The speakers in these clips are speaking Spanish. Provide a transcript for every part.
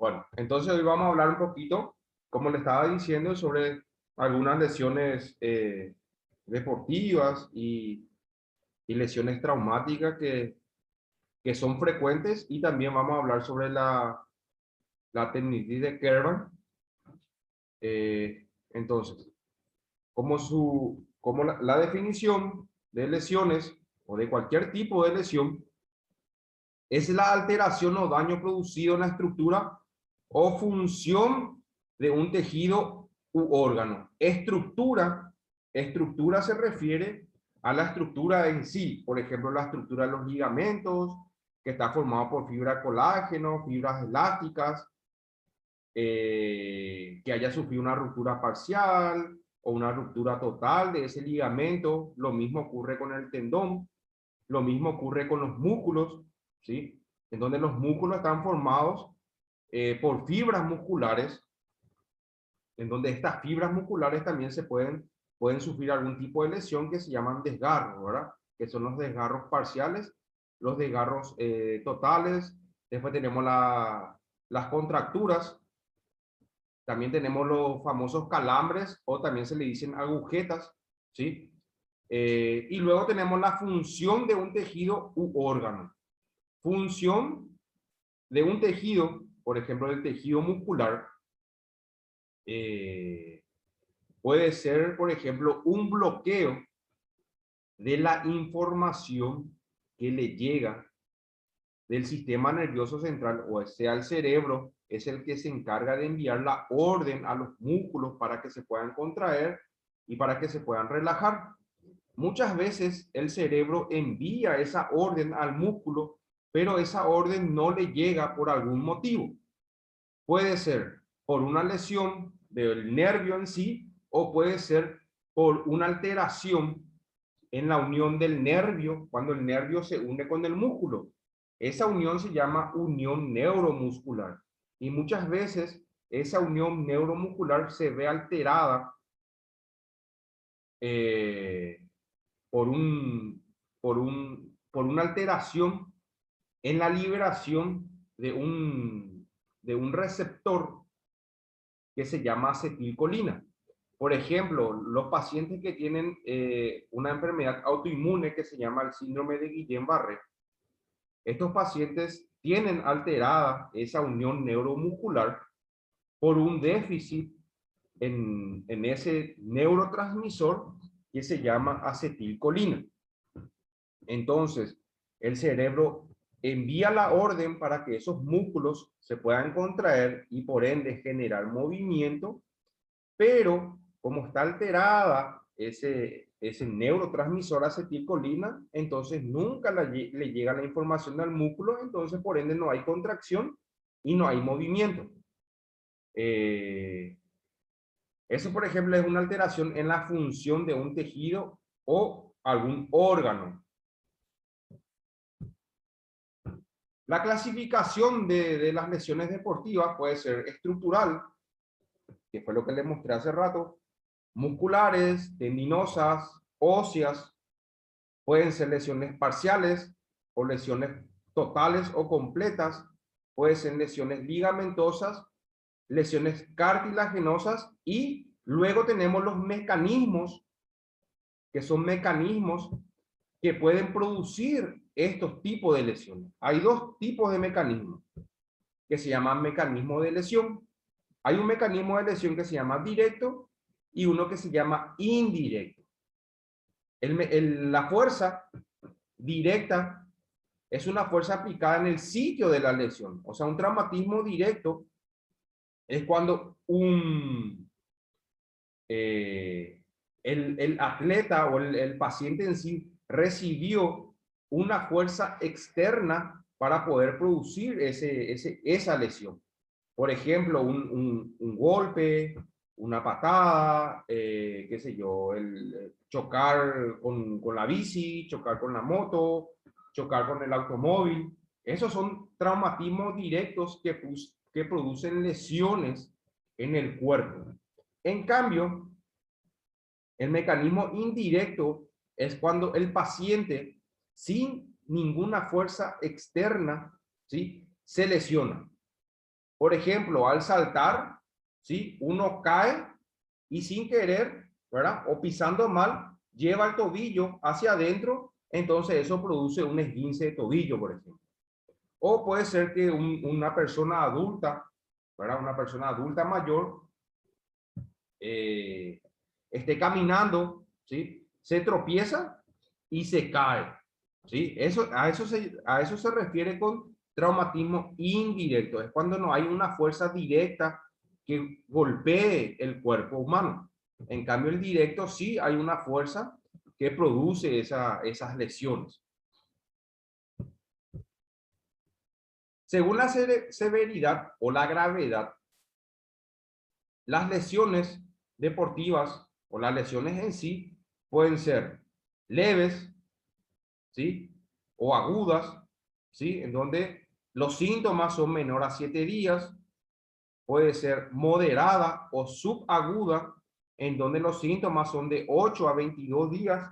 Bueno, entonces hoy vamos a hablar un poquito, como le estaba diciendo, sobre algunas lesiones deportivas y lesiones traumáticas que son frecuentes, y también vamos a hablar sobre la tendinitis de Kerban. Entonces, como la definición de lesiones o de cualquier tipo de lesión es la alteración o daño producido en la estructura o función de un tejido u órgano. Estructura se refiere a la estructura en sí, por ejemplo, la estructura de los ligamentos, que está formado por fibra de colágeno, fibras elásticas, que haya sufrido una ruptura parcial o una ruptura total de ese ligamento. Lo mismo ocurre con el tendón, lo mismo ocurre con los músculos, ¿sí? En donde los músculos están formados por fibras musculares, en donde estas fibras musculares también pueden sufrir algún tipo de lesión que se llaman desgarros, ¿verdad? Que son los desgarros parciales, los desgarros totales. Después tenemos las contracturas, también tenemos los famosos calambres, o también se le dicen agujetas, ¿sí? Y luego tenemos la función de un tejido u órgano. Función de un tejido, por ejemplo, del tejido muscular, puede ser, por ejemplo, un bloqueo de la información que le llega del sistema nervioso central, o sea, el cerebro es el que se encarga de enviar la orden a los músculos para que se puedan contraer y para que se puedan relajar. Muchas veces el cerebro envía esa orden al músculo, pero esa orden no le llega por algún motivo. Puede ser por una lesión del nervio en sí, o puede ser por una alteración en la unión del nervio, cuando el nervio se une con el músculo. Esa unión se llama unión neuromuscular. Y muchas veces esa unión neuromuscular se ve alterada eh, por, por una alteración en la liberación de un receptor que se llama acetilcolina. Por ejemplo, los pacientes que tienen una enfermedad autoinmune que se llama el síndrome de Guillain-Barré, estos pacientes tienen alterada esa unión neuromuscular por un déficit en ese neurotransmisor que se llama acetilcolina. Entonces, el cerebro envía la orden para que esos músculos se puedan contraer y por ende generar movimiento, pero como está alterada ese neurotransmisor acetilcolina, entonces nunca le llega la información al músculo, entonces por ende no hay contracción y no hay movimiento. Eso, por ejemplo, es una alteración en la función de un tejido o algún órgano. La clasificación de las lesiones deportivas puede ser estructural, que fue lo que les mostré hace rato, musculares, tendinosas, óseas, pueden ser lesiones parciales o lesiones totales o completas, pueden ser lesiones ligamentosas, lesiones cartilaginosas, y luego tenemos los mecanismos, que son mecanismos que pueden producir estos tipos de lesiones. Hay dos tipos de mecanismos que se llaman mecanismo de lesión. Hay un mecanismo de lesión que se llama directo y uno que se llama indirecto. La fuerza directa es una fuerza aplicada en el sitio de la lesión. O sea, un traumatismo directo es cuando el atleta o el paciente en sí recibió una fuerza externa para poder producir esa lesión. Por ejemplo, un golpe, una patada, qué sé yo, chocar con la bici, chocar con la moto, chocar con el automóvil. Esos son traumatismos directos que producen lesiones en el cuerpo. En cambio, el mecanismo indirecto es cuando el paciente, sin ninguna fuerza externa, ¿sí?, se lesiona. Por ejemplo, al saltar, ¿sí? Uno cae y sin querer, ¿verdad? O pisando mal, lleva el tobillo hacia adentro, entonces eso produce un esguince de tobillo, por ejemplo. O puede ser que una persona adulta, ¿verdad? Una persona adulta mayor esté caminando, ¿sí? Se tropieza y se cae, ¿sí? A eso se refiere con traumatismo indirecto. Es cuando no hay una fuerza directa que golpee el cuerpo humano. En cambio, el directo sí hay una fuerza que produce esas lesiones. Según la severidad o la gravedad, las lesiones deportivas o las lesiones en sí pueden ser leves, ¿sí? O agudas, ¿sí? En donde los síntomas son menor a 7 días. Puede ser moderada o subaguda, en donde los síntomas son de 8 a 22 días.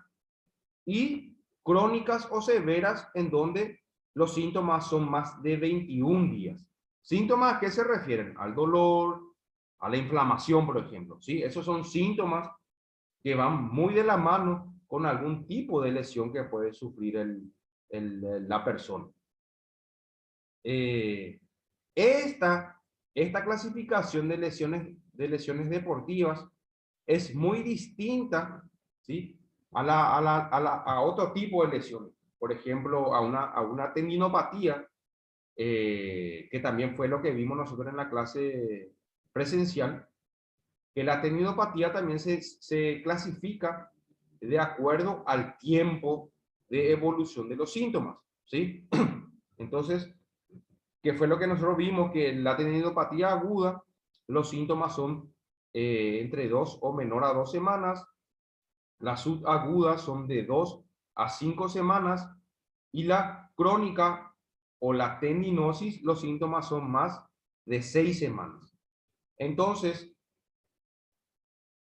Y crónicas o severas, en donde los síntomas son más de 21 días. ¿Síntomas a qué se refieren? Al dolor, a la inflamación, por ejemplo, ¿sí? Esos son síntomas que van muy de la mano con algún tipo de lesión que puede sufrir la persona. Eh, esta, esta clasificación de lesiones deportivas es muy distinta, ¿sí? A otro tipo de lesiones. Por ejemplo, a una tendinopatía, que también fue lo que vimos nosotros en la clase presencial, que la tendinopatía también se clasifica de acuerdo al tiempo de evolución de los síntomas, ¿sí? Entonces, ¿qué fue lo que nosotros vimos? Que la tendinopatía aguda, los síntomas son entre 2 o menor a 2 semanas, las subagudas son de 2 a 5 semanas y la crónica o la tendinosis, los síntomas son más de 6 semanas. Entonces,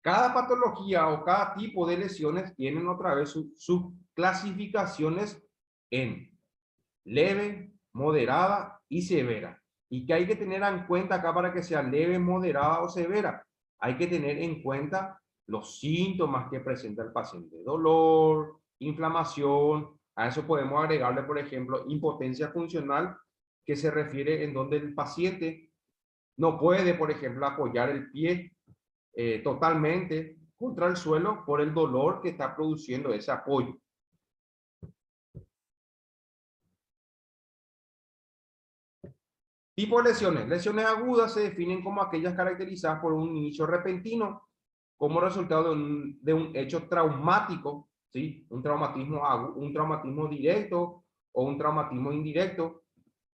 cada patología o cada tipo de lesiones tienen otra vez sus clasificaciones en leve, moderada y severa. ¿Y qué hay que tener en cuenta acá para que sea leve, moderada o severa? Hay que tener en cuenta los síntomas que presenta el paciente. Dolor, inflamación. A eso podemos agregarle, por ejemplo, impotencia funcional, que se refiere en donde el paciente no puede, por ejemplo, apoyar el pie totalmente contra el suelo por el dolor que está produciendo ese apoyo. Tipo de lesiones. Lesiones agudas se definen como aquellas caracterizadas por un inicio repentino como resultado de un hecho traumático, ¿sí? Un traumatismo directo o un traumatismo indirecto.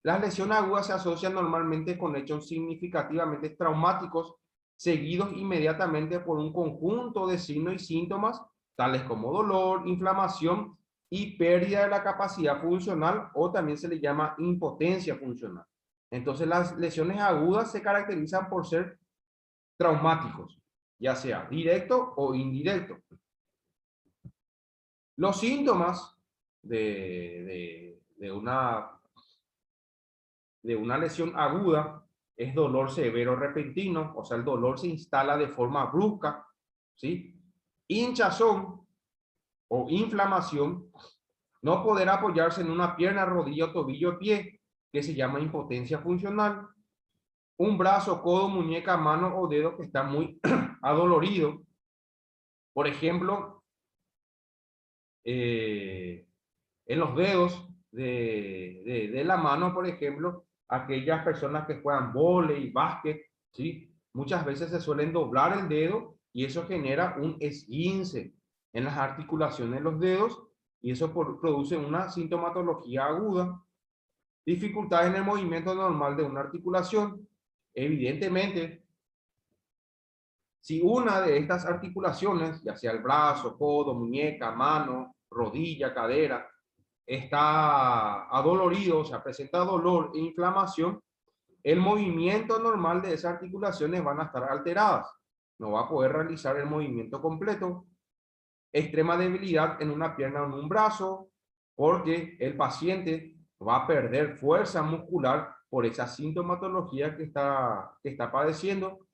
Las lesiones agudas se asocian normalmente con hechos significativamente traumáticos, seguidos inmediatamente por un conjunto de signos y síntomas, tales como dolor, inflamación y pérdida de la capacidad funcional, o también se le llama impotencia funcional. Entonces, las lesiones agudas se caracterizan por ser traumáticos, ya sea directo o indirecto. Los síntomas de una lesión aguda es dolor severo repentino, o sea, el dolor se instala de forma brusca, ¿sí? Hinchazón o inflamación, no poder apoyarse en una pierna, rodilla, tobillo, pie, que se llama impotencia funcional, un brazo, codo, muñeca, mano o dedo que está muy adolorido. Por ejemplo, en los dedos de la mano, por ejemplo, aquellas personas que juegan vóley, básquet, ¿sí? Muchas veces se suelen doblar el dedo y eso genera un esguince en las articulaciones de los dedos y eso produce una sintomatología aguda, dificultades en el movimiento normal de una articulación. Evidentemente, si una de estas articulaciones, ya sea el brazo, codo, muñeca, mano, rodilla, cadera, está adolorido, o sea, presenta dolor e inflamación, el movimiento normal de esas articulaciones van a estar alteradas. No va a poder realizar el movimiento completo. Extrema debilidad en una pierna o en un brazo, porque el paciente va a perder fuerza muscular por esa sintomatología que está padeciendo,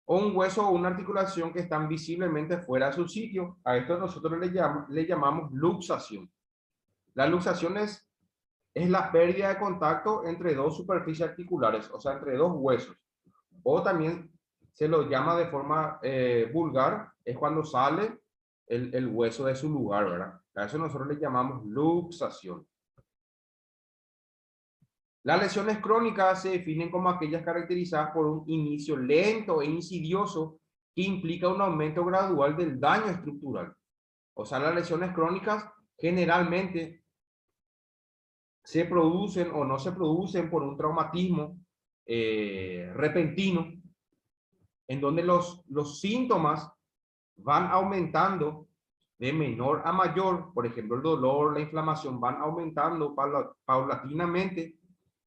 o un hueso o una articulación que están visiblemente fuera de su sitio. A esto nosotros le llamamos luxación. La luxación es la pérdida de contacto entre dos superficies articulares, o sea, entre dos huesos. O también se lo llama de forma vulgar, es cuando sale el hueso de su lugar, ¿verdad? A eso nosotros le llamamos luxación. Las lesiones crónicas se definen como aquellas caracterizadas por un inicio lento e insidioso que implica un aumento gradual del daño estructural. O sea, las lesiones crónicas generalmente se producen o no se producen por un traumatismo repentino, en donde los síntomas van aumentando de menor a mayor. Por ejemplo, el dolor, la inflamación van aumentando paulatinamente,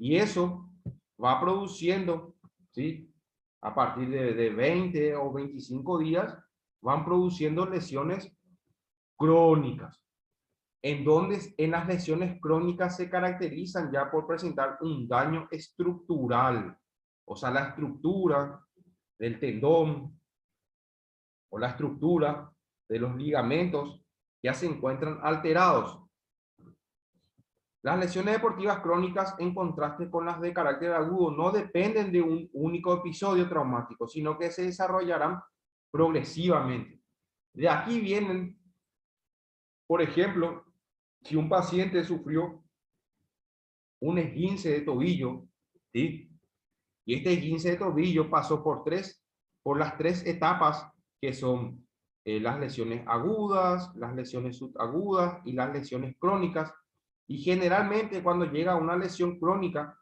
y eso va produciendo, ¿sí? A partir de 20 o 25 días, van produciendo lesiones crónicas, en donde en las lesiones crónicas se caracterizan ya por presentar un daño estructural, o sea, la estructura del tendón o la estructura de los ligamentos ya se encuentran alterados. Las lesiones deportivas crónicas, en contraste con las de carácter agudo, no dependen de un único episodio traumático, sino que se desarrollarán progresivamente. De aquí vienen, por ejemplo, si un paciente sufrió un esguince de tobillo, ¿sí? Y este esguince de tobillo pasó por las tres etapas que son las lesiones agudas, las lesiones subagudas y las lesiones crónicas. Y generalmente cuando llega a una lesión crónica,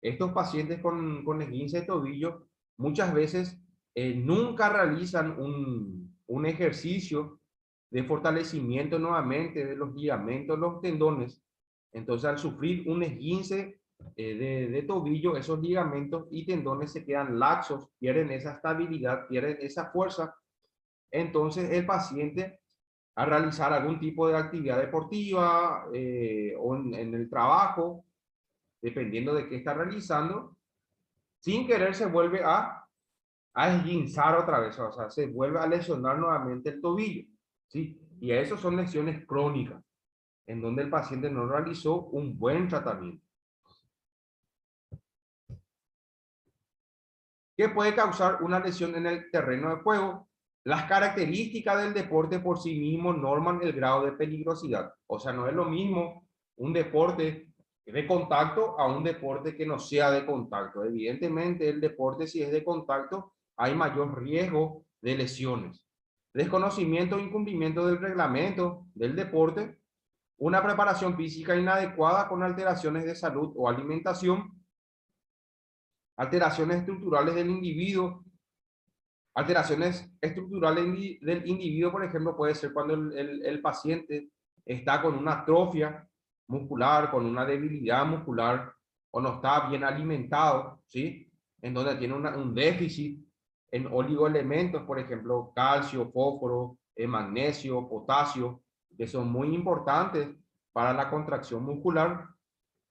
estos pacientes con esguince de tobillo muchas veces nunca realizan un ejercicio de fortalecimiento nuevamente de los ligamentos, los tendones. Entonces, al sufrir un esguince de tobillo, esos ligamentos y tendones se quedan laxos, pierden esa estabilidad, pierden esa fuerza. Entonces, el paciente, al realizar algún tipo de actividad deportiva o en el trabajo, dependiendo de qué está realizando, sin querer se vuelve a esguinzar otra vez, o sea, se vuelve a lesionar nuevamente el tobillo, ¿sí? Y a eso son lesiones crónicas, en donde el paciente no realizó un buen tratamiento. ¿Qué puede causar una lesión en el terreno de juego? Las características del deporte por sí mismo norman el grado de peligrosidad. O sea, no es lo mismo un deporte de contacto a un deporte que no sea de contacto. Evidentemente, el deporte, si es de contacto, hay mayor riesgo de lesiones. Desconocimiento e incumplimiento del reglamento del deporte, una preparación física inadecuada con alteraciones de salud o alimentación, alteraciones estructurales del individuo. Alteraciones estructurales del individuo, por ejemplo, puede ser cuando el paciente está con una atrofia muscular, con una debilidad muscular, o no está bien alimentado, ¿sí? En donde tiene un déficit en oligoelementos, por ejemplo, calcio, fósforo, magnesio, potasio, que son muy importantes para la contracción muscular.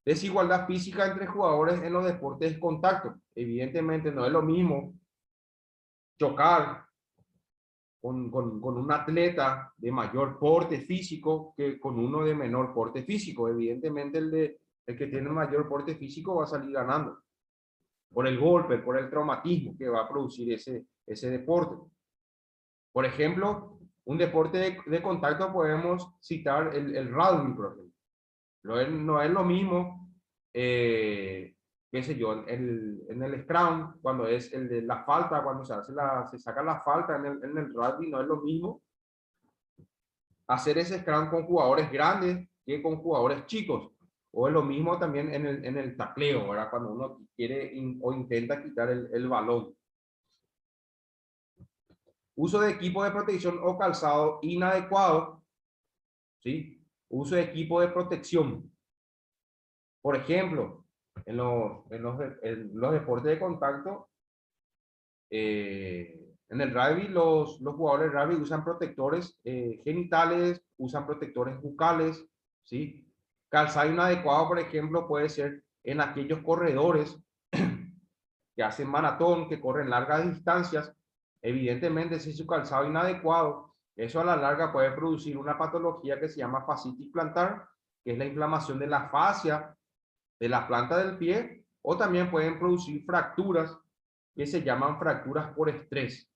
Desigualdad física entre jugadores en los deportes de contacto. Evidentemente no es lo mismo chocar con un atleta de mayor porte físico que con uno de menor porte físico. Evidentemente el que tiene mayor porte físico va a salir ganando por el golpe, por el traumatismo que va a producir ese deporte. Por ejemplo, un deporte de contacto podemos citar el rugby, por ejemplo. No es lo mismo, qué sé yo, en el scrum, cuando es el de la falta, cuando se saca la falta en el rugby, no es lo mismo hacer ese scrum con jugadores grandes que con jugadores chicos. O es lo mismo también en el tacleo, ¿verdad? Cuando uno quiere o intenta quitar el balón. Uso de equipo de protección o calzado inadecuado, ¿sí? Uso de equipo de protección. Por ejemplo, en los deportes de contacto, en el rugby, los jugadores de rugby usan protectores genitales, usan protectores bucales, ¿sí? Calzado inadecuado, por ejemplo, puede ser en aquellos corredores que hacen maratón, que corren largas distancias. Evidentemente, si su calzado es inadecuado, eso a la larga puede producir una patología que se llama fascitis plantar, que es la inflamación de la fascia de la planta del pie, o también pueden producir fracturas que se llaman fracturas por estrés.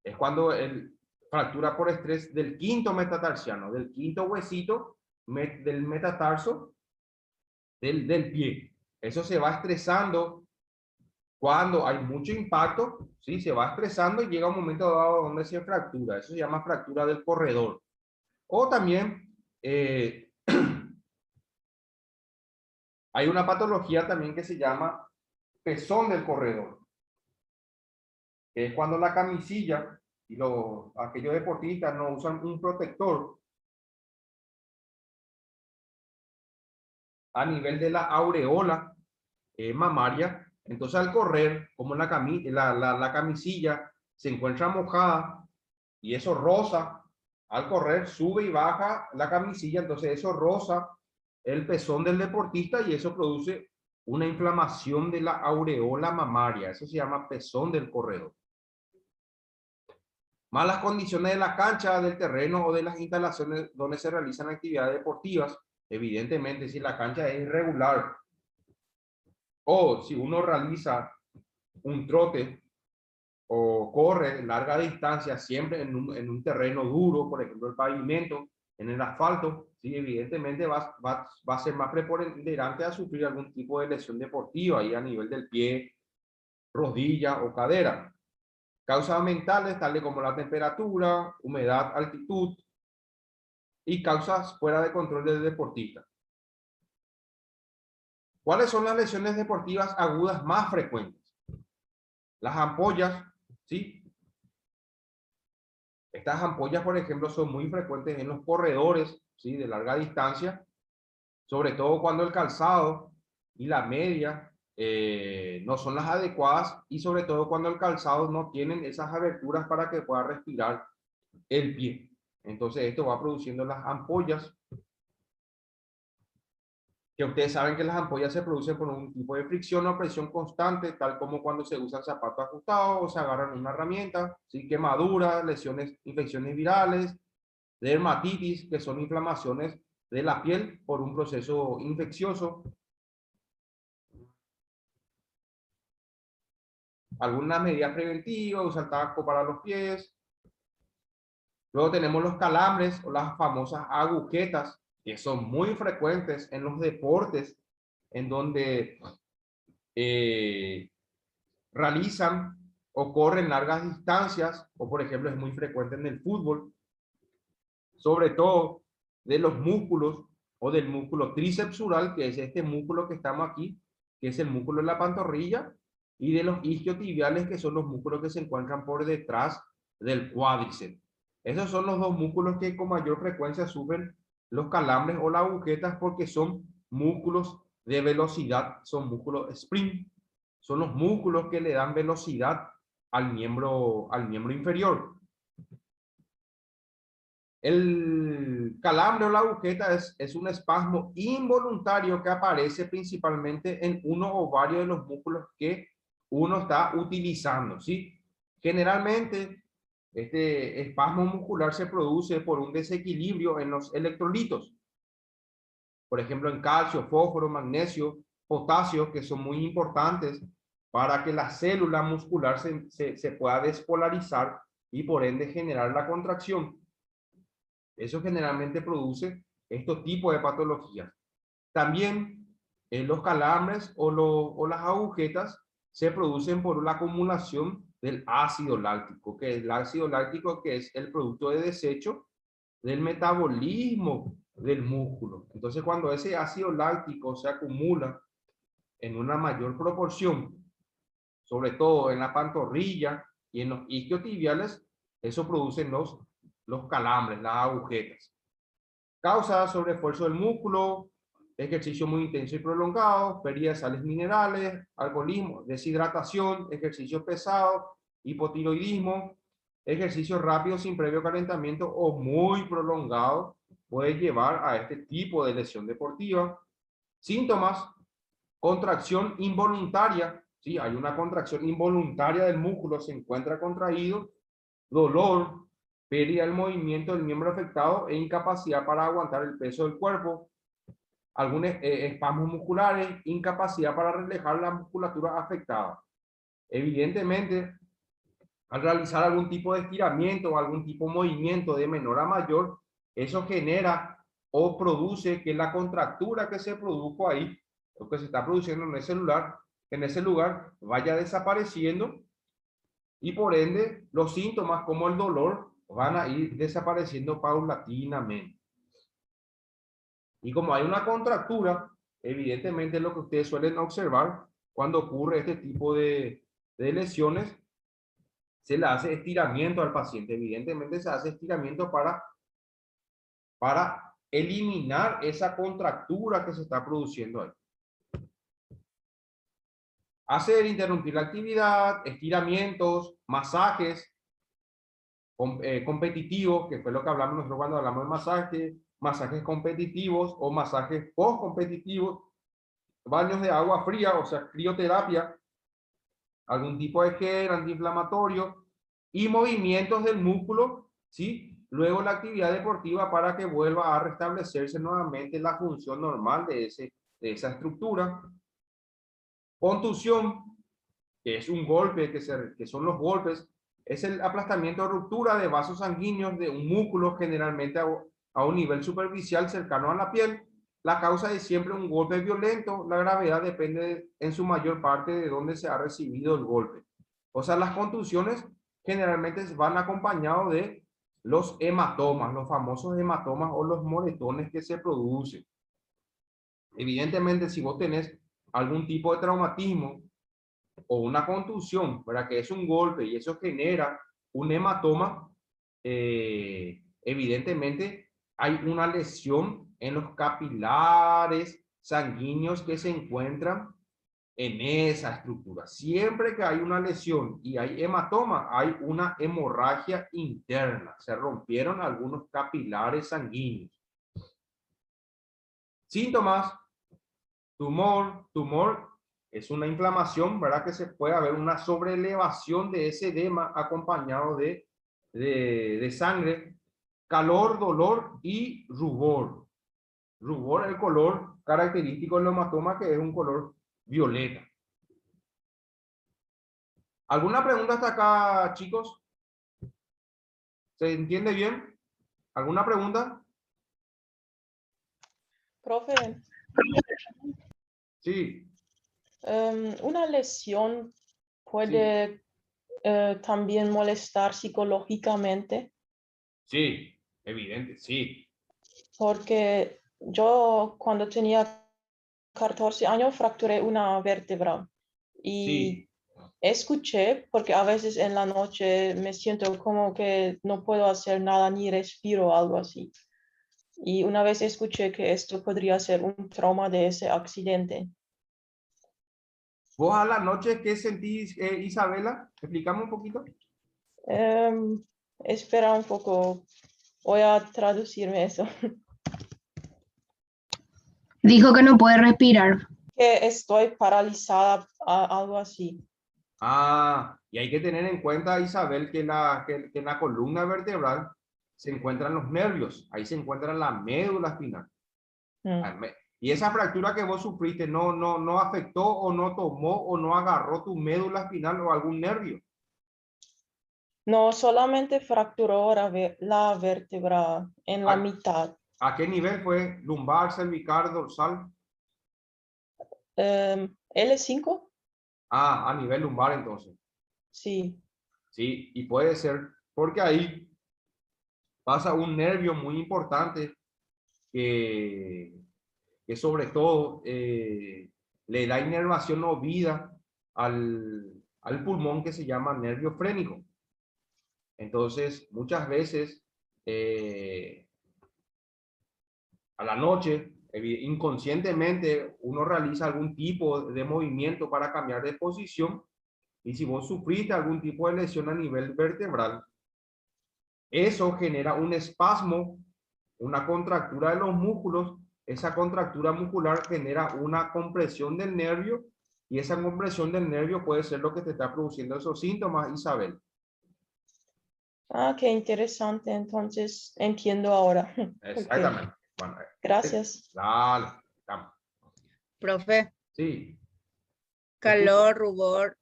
Es cuando fractura por estrés del quinto metatarsiano, del quinto huesito del metatarso del pie. Eso se va estresando cuando hay mucho impacto, ¿sí? Se va estresando y llega un momento dado donde se fractura. Eso se llama fractura del corredor. O también hay una patología también que se llama pezón del corredor, que es cuando la camisilla y aquellos deportistas no usan un protector a nivel de la aureola mamaria. Entonces al correr, como la camisilla se encuentra mojada y eso rosa, al correr sube y baja la camisilla, entonces eso rosa el pezón del deportista y eso produce una inflamación de la aureola mamaria. Eso se llama pezón del corredor. Malas condiciones de la cancha, del terreno o de las instalaciones donde se realizan actividades deportivas. Evidentemente, si la cancha es irregular o si uno realiza un trote o corre larga distancia siempre en un terreno duro, por ejemplo el pavimento, en el asfalto, sí, evidentemente va a ser más preponderante a sufrir algún tipo de lesión deportiva ahí a nivel del pie, rodilla o cadera. Causas mentales tales como la temperatura, humedad, altitud y causas fuera de control del deportista. ¿Cuáles son las lesiones deportivas agudas más frecuentes? Las ampollas, ¿sí? Estas ampollas, por ejemplo, son muy frecuentes en los corredores, ¿sí? De larga distancia, sobre todo cuando el calzado y la media no son las adecuadas y sobre todo cuando el calzado no tienen esas aberturas para que pueda respirar el pie. Entonces esto va produciendo las ampollas, que ustedes saben que las ampollas se producen por un tipo de fricción o presión constante, tal como cuando se usan zapatos ajustados o se agarran una herramienta, ¿sí? Quemaduras, lesiones, infecciones virales, dermatitis, que son inflamaciones de la piel por un proceso infeccioso. Algunas medidas preventivas, usar taco para los pies. Luego tenemos los calambres o las famosas agujetas, que son muy frecuentes en los deportes, en donde realizan o corren largas distancias, o por ejemplo es muy frecuente en el fútbol, sobre todo de los músculos o del músculo trícepsural, que es este músculo que estamos aquí, que es el músculo de la pantorrilla, y de los isquiotibiales, que son los músculos que se encuentran por detrás del cuádriceps. Esos son los dos músculos que con mayor frecuencia sufren los calambres o las agujetas porque son músculos de velocidad, son músculos sprint, son los músculos que le dan velocidad al miembro inferior. El calambre o la agujeta es un espasmo involuntario que aparece principalmente en uno o varios de los músculos que uno está utilizando, ¿sí? Generalmente, este espasmo muscular se produce por un desequilibrio en los electrolitos. Por ejemplo, en calcio, fósforo, magnesio, potasio, que son muy importantes para que la célula muscular se pueda despolarizar y por ende generar la contracción. Eso generalmente produce estos tipos de patologías. También los calambres o las agujetas se producen por la acumulación del ácido láctico, que es el ácido láctico, que es el producto de desecho del metabolismo del músculo. Entonces, cuando ese ácido láctico se acumula en una mayor proporción, sobre todo en la pantorrilla y en los isquiotibiales, eso produce los calambres, las agujetas. Causa sobreesfuerzo del músculo, ejercicio muy intenso y prolongado, pérdida de sales minerales, alcoholismo, deshidratación, ejercicio pesado, hipotiroidismo, ejercicio rápido sin previo calentamiento o muy prolongado puede llevar a este tipo de lesión deportiva. Síntomas: Contracción involuntaria, ¿sí? Hay una contracción involuntaria del músculo, se encuentra contraído, dolor, pérdida del movimiento del miembro afectado e incapacidad para aguantar el peso del cuerpo, algunos espasmos musculares, incapacidad para relajar la musculatura afectada. Evidentemente, al realizar algún tipo de estiramiento o algún tipo de movimiento de menor a mayor, eso genera o produce que la contractura que se produjo ahí, lo que se está produciendo en ese lugar, vaya desapareciendo y por ende los síntomas como el dolor van a ir desapareciendo paulatinamente. Y como hay una contractura, evidentemente lo que ustedes suelen observar cuando ocurre este tipo de lesiones, se le hace estiramiento al paciente. Evidentemente se hace estiramiento para eliminar esa contractura que se está produciendo ahí. Hacer, interrumpir la actividad, estiramientos, masajes competitivos, que fue lo que hablamos nosotros cuando hablamos de masaje, masajes competitivos o masajes post-competitivos, baños de agua fría, o sea, crioterapia, algún tipo de gel antiinflamatorio y movimientos del músculo, ¿sí? Luego la actividad deportiva para que vuelva a restablecerse nuevamente la función normal de esa estructura. Contusión, que es un golpe, que son los golpes, es el aplastamiento o ruptura de vasos sanguíneos de un músculo, generalmente a un nivel superficial cercano a la piel. La causa es siempre un golpe violento, la gravedad depende en su mayor parte de dónde se ha recibido el golpe. O sea, las contusiones generalmente van acompañados de los hematomas, los famosos hematomas o los moretones que se producen. Evidentemente, si vos tenés algún tipo de traumatismo o una contusión, para que es un golpe y eso genera un hematoma, evidentemente hay una lesión en los capilares sanguíneos que se encuentran en esa estructura. Siempre que hay una lesión y hay hematoma, hay una hemorragia interna. Se rompieron algunos capilares sanguíneos. Síntomas: tumor es una inflamación, ¿verdad? Que se puede haber una sobreelevación de ese edema acompañado de sangre, calor, dolor y rubor. Rubor, el color característico del hematoma, que es un color violeta. ¿Alguna pregunta hasta acá, chicos? ¿Se entiende bien? ¿Alguna pregunta? Profe, Sí, una lesión puede también molestar psicológicamente, sí, evidente, sí. porque yo cuando tenía 14 años fracturé una vértebra y Sí. escuché, porque a veces en la noche me siento como que no puedo hacer nada ni respiro, algo así. Y una vez escuché que esto podría ser un trauma de ese accidente. ¿Vos a la noche qué sentís, Isabela? Explícame un poquito. Espera un poco, voy a traducirme eso. Dijo que no puede respirar. Que estoy paralizada, algo así. Y hay que tener en cuenta, Isabel, que en la columna vertebral se encuentran los nervios, ahí se encuentra la médula espinal. Mm. Y esa fractura que vos sufriste no afectó o no tomó o no agarró tu médula espinal o algún nervio. No, solamente fracturó la vértebra en la ¿A, mitad. a qué nivel fue? ¿Lumbar, cervical, dorsal? L5, A nivel lumbar entonces. sí. Sí, y puede ser porque ahí pasa un nervio muy importante que, que sobre todo le da inervación o vida al pulmón, que se llama nervio frénico. Entonces, muchas veces a la noche, inconscientemente, uno realiza algún tipo de movimiento para cambiar de posición, y si vos sufriste algún tipo de lesión a nivel vertebral, eso genera un espasmo, una contractura de los músculos, esa contractura muscular genera una compresión del nervio y esa compresión del nervio puede ser lo que te está produciendo esos síntomas, Isabel. Ah, qué interesante. Entonces entiendo ahora. Exactamente. Ok, Bueno, gracias. dale. Vamos. Profe, Sí. calor, rubor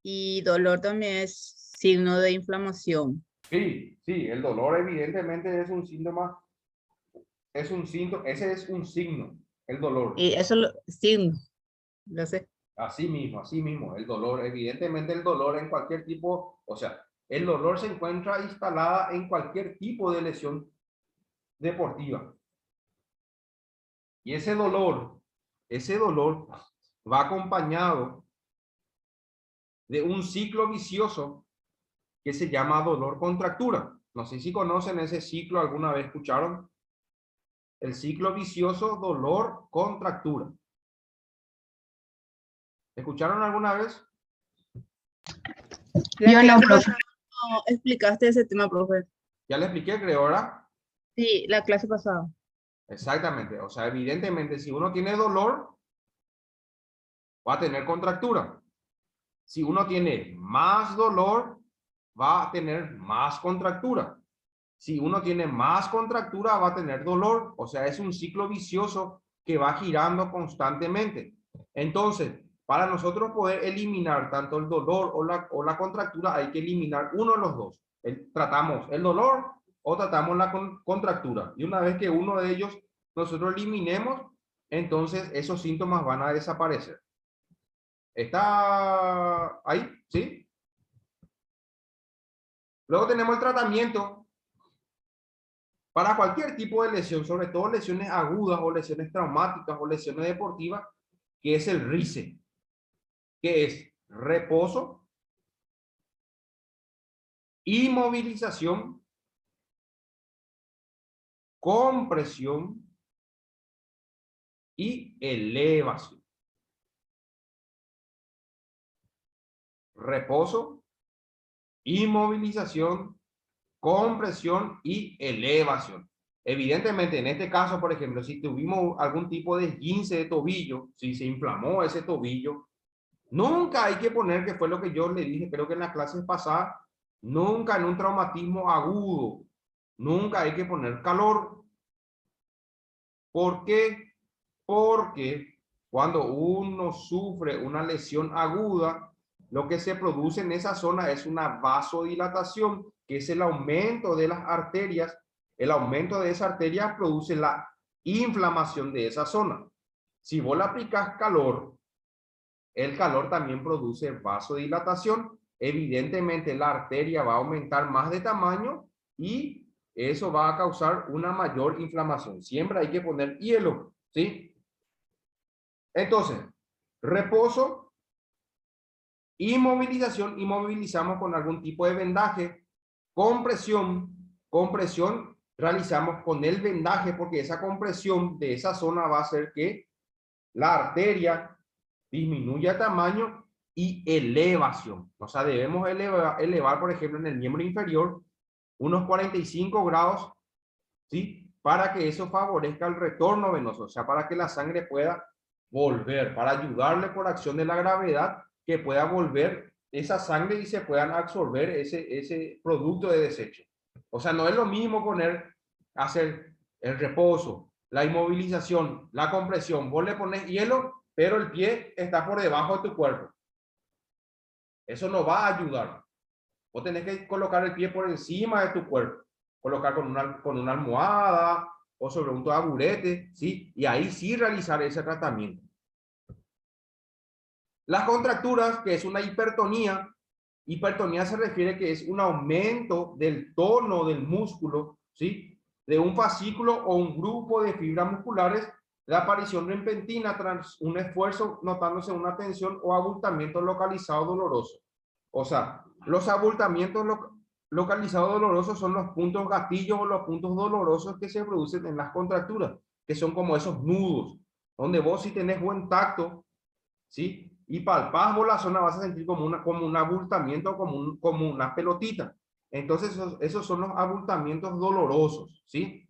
y dolor también es signo de inflamación. Sí, sí, el dolor evidentemente es un síntoma, ese es un signo, el dolor. Y eso lo signo, lo sé. Así mismo, el dolor, evidentemente el dolor en cualquier tipo, o sea, el dolor se encuentra instalada en cualquier tipo de lesión deportiva. Y ese dolor va acompañado de un ciclo vicioso que se llama dolor-contractura. No sé si conocen ese ciclo, alguna vez escucharon. El ciclo vicioso dolor-contractura. ¿Escucharon alguna vez? La Yo no, clase profe. pasada no explicaste ese tema, profe. Ya le expliqué, creo, ¿verdad? Sí, la clase pasada. Exactamente. O sea, evidentemente, si uno tiene dolor, va a tener contractura. Si uno tiene más dolor, va a tener más contractura. Si uno tiene más contractura, va a tener dolor. O sea, es un ciclo vicioso que va girando constantemente. Entonces, para nosotros poder eliminar tanto el dolor o la contractura, hay que eliminar uno de los dos. Tratamos el dolor o tratamos la contractura. Y una vez que uno de ellos nosotros eliminemos, entonces esos síntomas van a desaparecer. ¿Está ahí? ¿Sí? Luego tenemos el tratamiento para cualquier tipo de lesión, sobre todo lesiones agudas o lesiones traumáticas o lesiones deportivas, que es el RICE, que es reposo, inmovilización, compresión y elevación. Reposo, inmovilización, compresión y elevación. Evidentemente, en este caso, por ejemplo, si tuvimos algún tipo de esguince de tobillo, si se inflamó ese tobillo, nunca hay que poner, que fue lo que yo le dije, creo que en las clases pasadas, nunca en un traumatismo agudo, nunca hay que poner calor. ¿Por qué? Porque cuando uno sufre una lesión aguda, lo que se produce en esa zona es una vasodilatación, que es el aumento de las arterias. El aumento de esa arteria produce la inflamación de esa zona. Si vos le aplicas calor, el calor también produce vasodilatación. Evidentemente la arteria va a aumentar más de tamaño y eso va a causar una mayor inflamación. Siempre hay que poner hielo, ¿sí? Entonces, reposo, inmovilización, inmovilizamos con algún tipo de vendaje, compresión, realizamos con el vendaje porque esa compresión de esa zona va a hacer que la arteria disminuya tamaño y elevación. O sea, debemos elevar, por ejemplo, en el miembro inferior unos 45 grados, ¿sí? Para que eso favorezca el retorno venoso, o sea, para que la sangre pueda volver, para ayudarle por acción de la gravedad, que pueda volver esa sangre y se puedan absorber ese producto de desecho. O sea, no es lo mismo hacer el reposo, la inmovilización, la compresión. Vos le pones hielo, pero el pie está por debajo de tu cuerpo. Eso no va a ayudar. Vos tenés que colocar el pie por encima de tu cuerpo. Colocar con una almohada o sobre un taburete, ¿sí? Y ahí sí realizar ese tratamiento. Las contracturas, que es una hipertonía. Hipertonía se refiere que es un aumento del tono del músculo, ¿sí? De un fascículo o un grupo de fibras musculares, la aparición repentina tras un esfuerzo, notándose una tensión o abultamiento localizado doloroso. O sea, los abultamientos localizados dolorosos son los puntos gatillos o los puntos dolorosos que se producen en las contracturas, que son como esos nudos, donde vos si tenés buen tacto, ¿sí? Y palpás vos la zona, vas a sentir como un abultamiento, como una pelotita. Entonces, esos son los abultamientos dolorosos, ¿sí?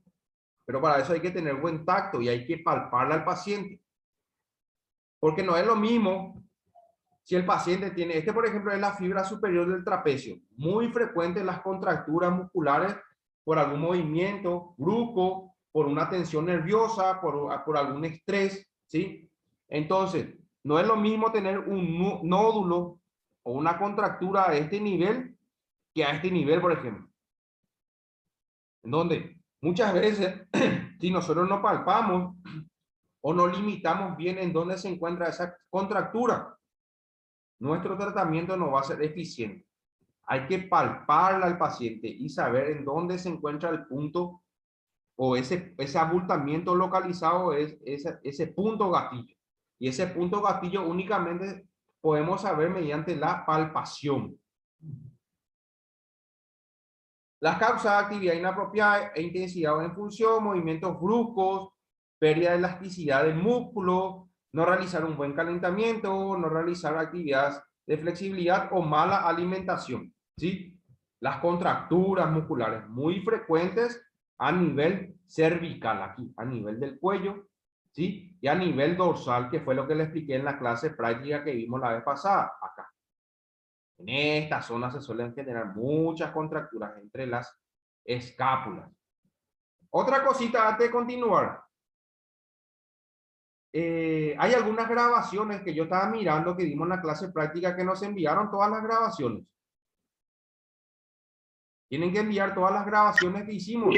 Pero para eso hay que tener buen tacto y hay que palparle al paciente. Porque no es lo mismo si el paciente tiene, por ejemplo es la fibra superior del trapecio, muy frecuente las contracturas musculares por algún movimiento brusco, por una tensión nerviosa, por algún estrés, ¿sí? Entonces, no es lo mismo tener un nódulo o una contractura a este nivel que a este nivel, por ejemplo. En donde muchas veces, si nosotros no palpamos o no limitamos bien en dónde se encuentra esa contractura, nuestro tratamiento no va a ser eficiente. Hay que palparla al paciente y saber en dónde se encuentra el punto o ese abultamiento localizado, es ese punto gatillo. Y ese punto gatillo únicamente podemos saber mediante la palpación. Las causas de actividad inapropiada e intensidad en función, movimientos bruscos, pérdida de elasticidad del músculo, no realizar un buen calentamiento, no realizar actividades de flexibilidad o mala alimentación, ¿sí? Las contracturas musculares muy frecuentes a nivel cervical, aquí, a nivel del cuello, ¿sí? Y a nivel dorsal, que fue lo que le expliqué en la clase práctica que vimos la vez pasada, acá. En esta zona se suelen generar muchas contracturas entre las escápulas. Otra cosita antes de continuar. Hay algunas grabaciones que yo estaba mirando que dimos en la clase práctica que nos enviaron todas las grabaciones. Tienen que enviar todas las grabaciones que hicimos.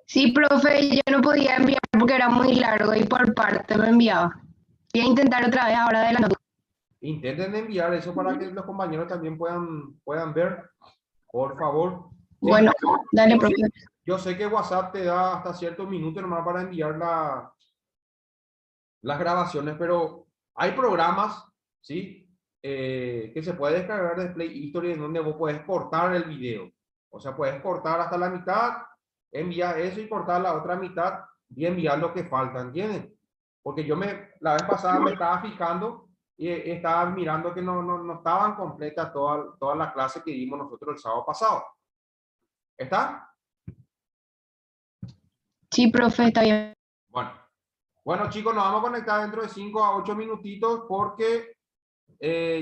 Sí, profe, yo no podía enviar porque era muy largo y por parte me enviaba. Voy a intentar otra vez ahora de la nota. Intenten enviar eso para que los compañeros también puedan ver, por favor. Bueno, dale, profe. Yo sé que WhatsApp te da hasta ciertos minutos nomás para enviar las grabaciones, pero hay programas, ¿sí? Que se puede descargar de Play History en donde vos puedes cortar el video. O sea, puedes cortar hasta la mitad, enviar eso y cortar la otra mitad y enviar lo que falta, ¿entienden? Porque la vez pasada me estaba fijando y estaba mirando que no estaban completas todas las clases que dimos nosotros el sábado pasado. ¿Está? Sí, profe, está bien. Bueno, chicos, nos vamos a conectar dentro de 5 a 8 minutitos porque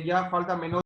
ya falta menos